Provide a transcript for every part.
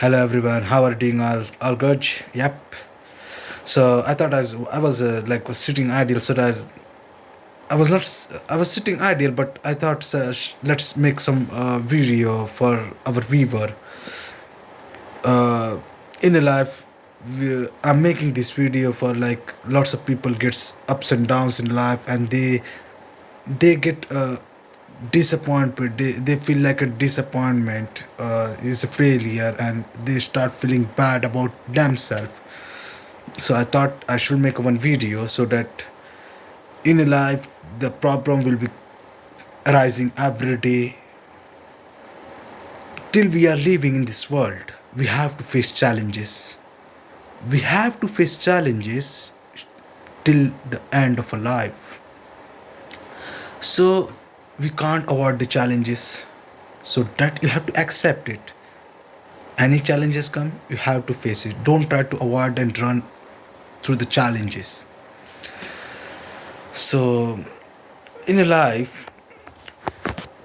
Hello everyone, how are you doing? All good? Yep. So I thought I was sitting ideal. So that I was not I was sitting ideal, but I thought let's make some video for our viewer. Uh, in a life, I'm making this video for like lots of people gets ups and downs in life, and they get disappointed. They feel like a disappointment is a failure, and they start feeling bad about themselves. So I thought I should make one video so that in a life the problem will be arising every day till we are living in this world. We have to face challenges. We have to face challenges till the end of our life. So we can't avoid the challenges. So that you have to accept it. Any challenges come, you have to face it. Don't try to avoid and run through the challenges. So in a life,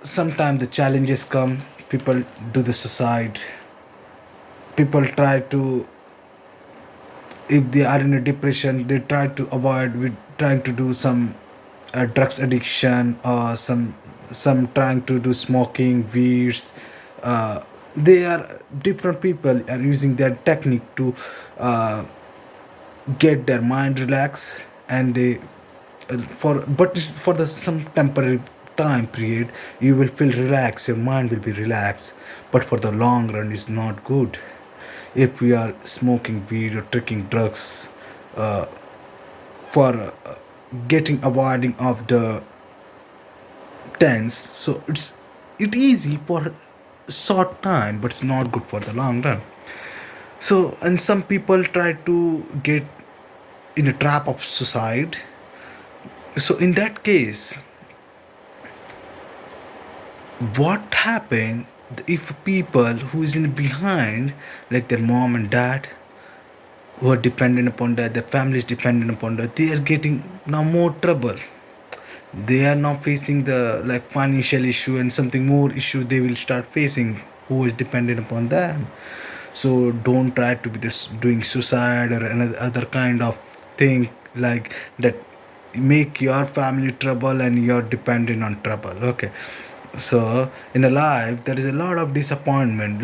sometimes the challenges come, people do the suicide, people try to, if they are in a depression, they try to avoid with trying to do some drugs addiction, or some trying to do smoking weeds. They are different people are using their technique to uh, get their mind relaxed, and they for but it's for the some temporary time period. You will feel relaxed, your mind will be relaxed, but for the long run it's not good. If we are smoking weed or taking drugs uh, for getting avoiding of the tense, so it easy for short time, but it's not good for the long run. So and some people try to get in a trap of suicide. So in that case, what happened if people who is in behind, like their mom and dad, who are dependent upon that, their family is dependent upon that, they are getting now more trouble. They are now facing the like financial issue and something more issue they will start facing who is dependent upon them. So don't try to be this doing suicide or another other kind of thing like that make your family trouble and you're dependent on trouble. Okay. So in a life there is a lot of disappointment.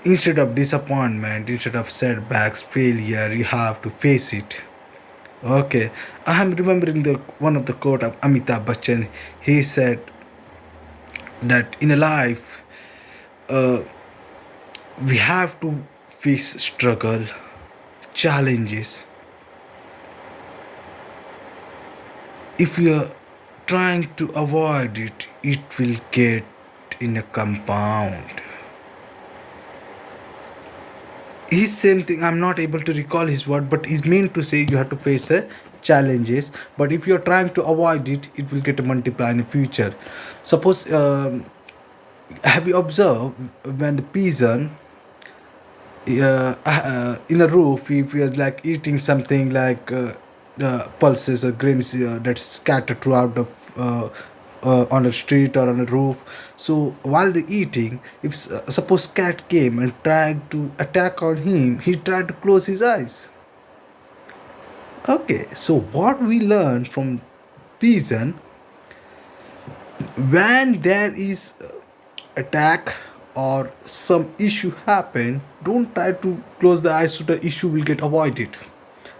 Instead of disappointment, instead of setbacks, failure, you have to face it. Okay, I am remembering the one of the quote of Amitabh Bachchan. He said that in a life, uh, we have to face struggle, challenges. If we are trying to avoid it, it will get in a compound. His same thing, I'm not able to recall his word, but he's meant to say you have to face challenges, but if you're trying to avoid it, it will get a multiply in the future. Suppose have you observed when the pigeon in a roof, if you're like eating something like pulses or grains that's scattered throughout the on a street or on a roof. So while they eating, if suppose cat came and tried to attack on him, he tried to close his eyes. Okay, so what we learn from pigeon, when there is attack or some issue happen, don't try to close the eyes so the issue will get avoided.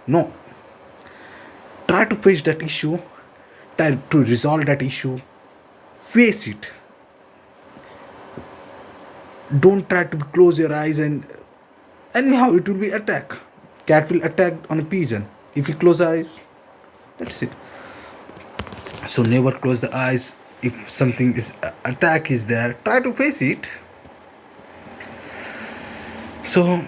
No, try to face that issue, try to resolve that issue, face it. Don't try to close your eyes, and anyhow it will be attack. Cat will attack on a pigeon if you close eyes. That's it. So never close the eyes. If something is attack is there, try to face it. So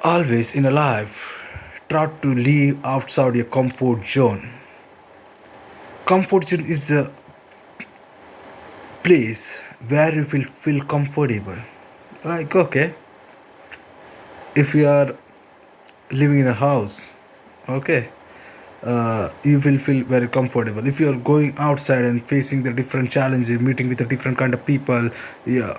always in a life, try to live outside your comfort zone. Comfort zone is a place where you will feel comfortable. Like okay, if you are living in a house, okay, you will feel very comfortable. If you are going outside and facing the different challenges, meeting with a different kind of people, yeah,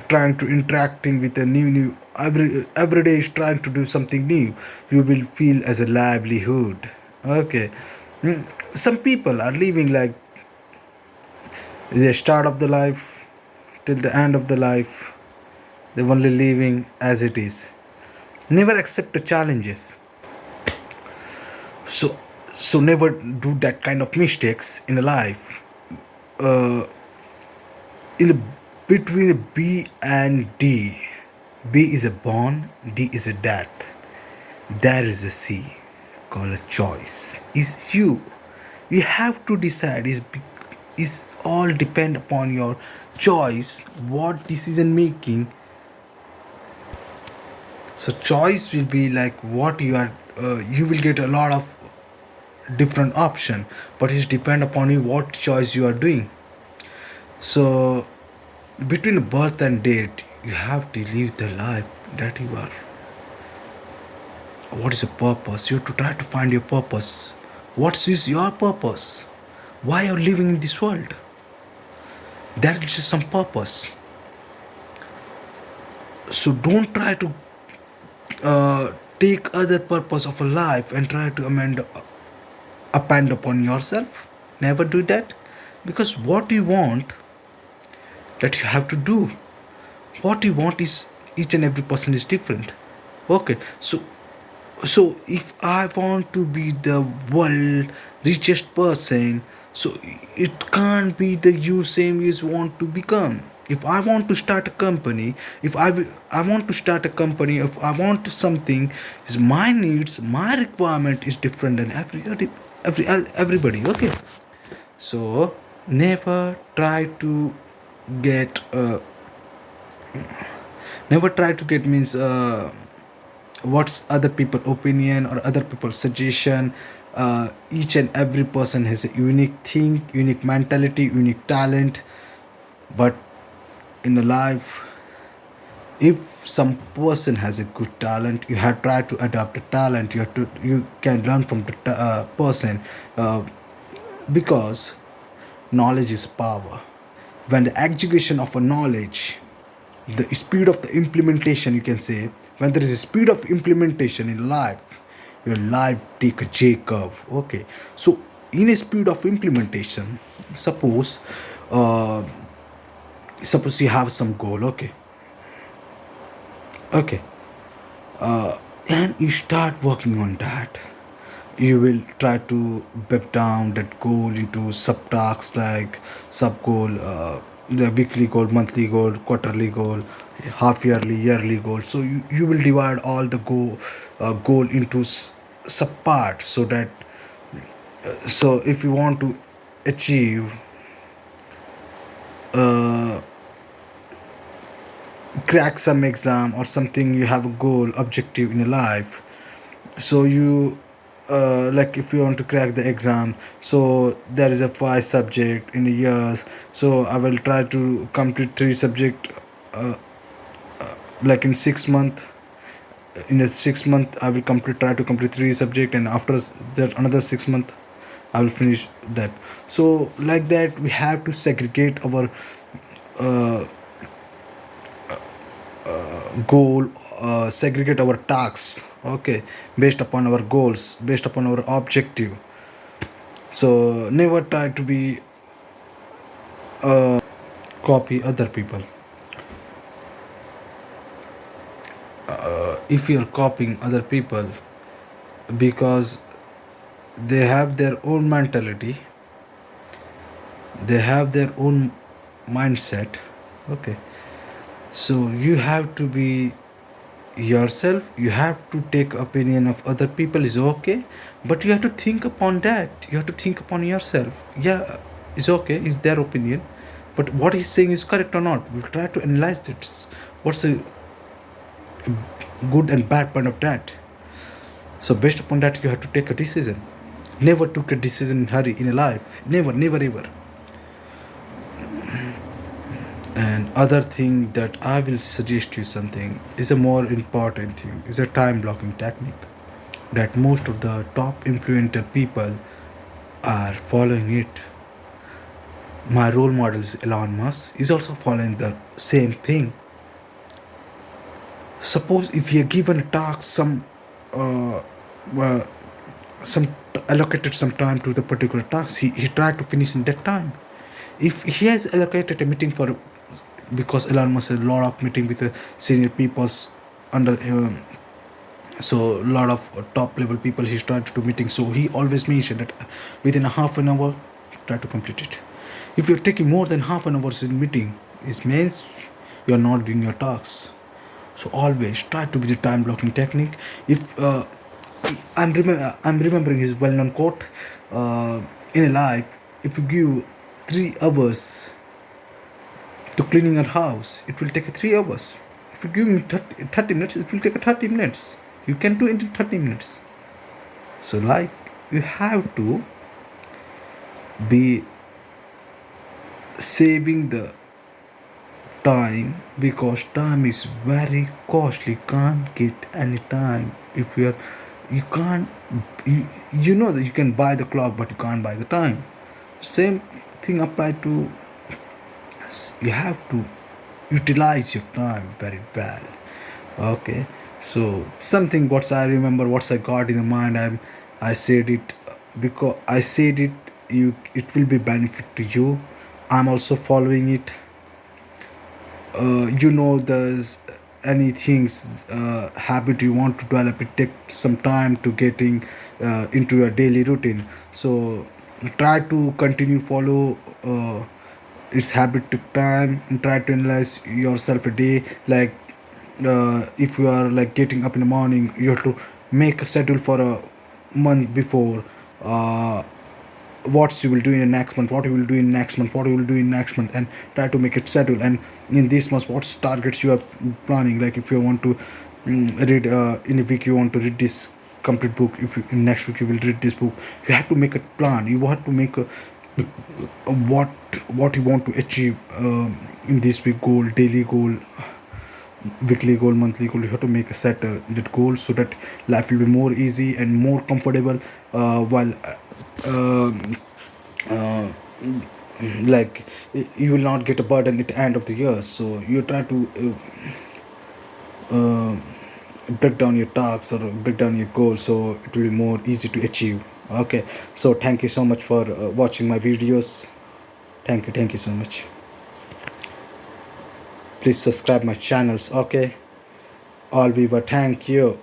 trying to interacting with a new every day is trying to do something new. You will feel as a livelihood. Okay. Mm, some people are living like the start of the life till the end of the life. They're only living as it is, never accept the challenges. So so never do that kind of mistakes in a life. uh, in a, Between a B and D, B is a born, D is a death. There is a C called a choice. Is you. You have to decide. Is all depend upon your choice. What decision making. So choice will be like what you are. You will get a lot of different option, but it's depend upon you what choice you are doing. So between birth and date, you have to live the life that you are. What is your purpose? You have to try to find your purpose. What is your purpose? Why you're living in this world? There is some purpose. So don't try to take other purpose of a life and try to append upon yourself. Never do that, because what you want, that you have to do. What you want is each and every person is different. Okay, so if I want to be the world richest person, so it can't be the you same you want to become. If I want to start a company, if I want to start a company, if I want something, is my needs, my requirement is different than everybody. Okay, so never try to get means what's other people opinion or other people's suggestion. Each and every person has a unique thing, unique mentality, unique talent. But in a life, if some person has a good talent, you have tried to adopt a talent. You can learn from the person, uh, because knowledge is power. When the execution of a knowledge, the speed of the implementation, you can say, when there is a speed of implementation in life, your life take a J curve. Okay, so in a speed of implementation, suppose uh, suppose you have some goal. Okay, and you start working on that. You will try to break down that goal into subtasks, like sub goal, the weekly goal, monthly goal, quarterly goal, half yearly, yearly goal. So you will divide all the goal into sub parts, so that so if you want to achieve uh, crack some exam or something, you have a goal objective in your life. So you like if you want to crack the exam, so there is a 5 subject in a years. So I will try to complete 3 subject, uh, like in 6 month. In a 6 month I will try to complete 3 subject, and after that another 6 month I will finish that. So like that we have to segregate our uh, goal, segregate our tasks. Okay, based upon our goals, based upon our objective. So never try to be copy other people. If you're copying other people, because they have their own mentality, they have their own mindset. Okay, so you have to be yourself. You have to take opinion of other people is okay, but you have to think upon that. You have to think upon yourself. Yeah, it's okay, it's their opinion, but what he's saying is correct or not. We'll try to analyze it. What's the good and bad point of that? So based upon that you have to take a decision. Never took a decision in hurry in a life. Never ever. And other thing that I will suggest you something is a more important thing, is a time blocking technique, that most of the top influential people are following it. My role model is Elon Musk is also following the same thing. Suppose if he are given a task, uh, uh, some allocated some time to the particular task, he tried to finish in that time. If he has allocated a meeting for, because Elon Musk has a lot of meeting with the senior peoples under so a lot of top level people he's trying to do meetings, so he always mentioned that within a half an hour try to complete it. If you're taking more than half an hour in meeting, it means you're not doing your tasks. So always try to be the time blocking technique. If I'm remembering his well-known quote, in a life, if you give 3 hours to cleaning your house, it will take 3 hours. If you give me 30 minutes, it will take 30 minutes. You can do it in 30 minutes. So like, you have to be saving the time, because time is very costly. You can't get any time. If you can't, you know that you can buy the clock, but you can't buy the time. Same thing apply to, you have to utilize your time very well. Okay, so something what I remember, what I got in the mind, I said it because I said it, you, it will be benefit to you. I'm also following it. There's any things habit you want to develop, it takes some time to getting into your daily routine. So try to continue follow its habit to time, and try to analyze yourself a day. Like if you are like getting up in the morning, you have to make a schedule for a month before. What you will do in the next month, what you will do in next month, what you will do in next month, and try to make it settle. And in this month, what targets you are planning. Like if you want to read in a week, you want to read this complete book. If you, in next week you will read this book, you have to make a plan. You have to make what what you want to achieve in this week goal, daily goal, weekly goal, monthly goal. You have to make a set that goal, so that life will be more easy and more comfortable, while uh, uh, like you will not get a burden at the end of the year. So you try to break down your tasks or break down your goals, so it will be more easy to achieve. Okay, so thank you so much for watching my videos. Thank you so much. Please subscribe my channels. Okay, all viewers, thank you.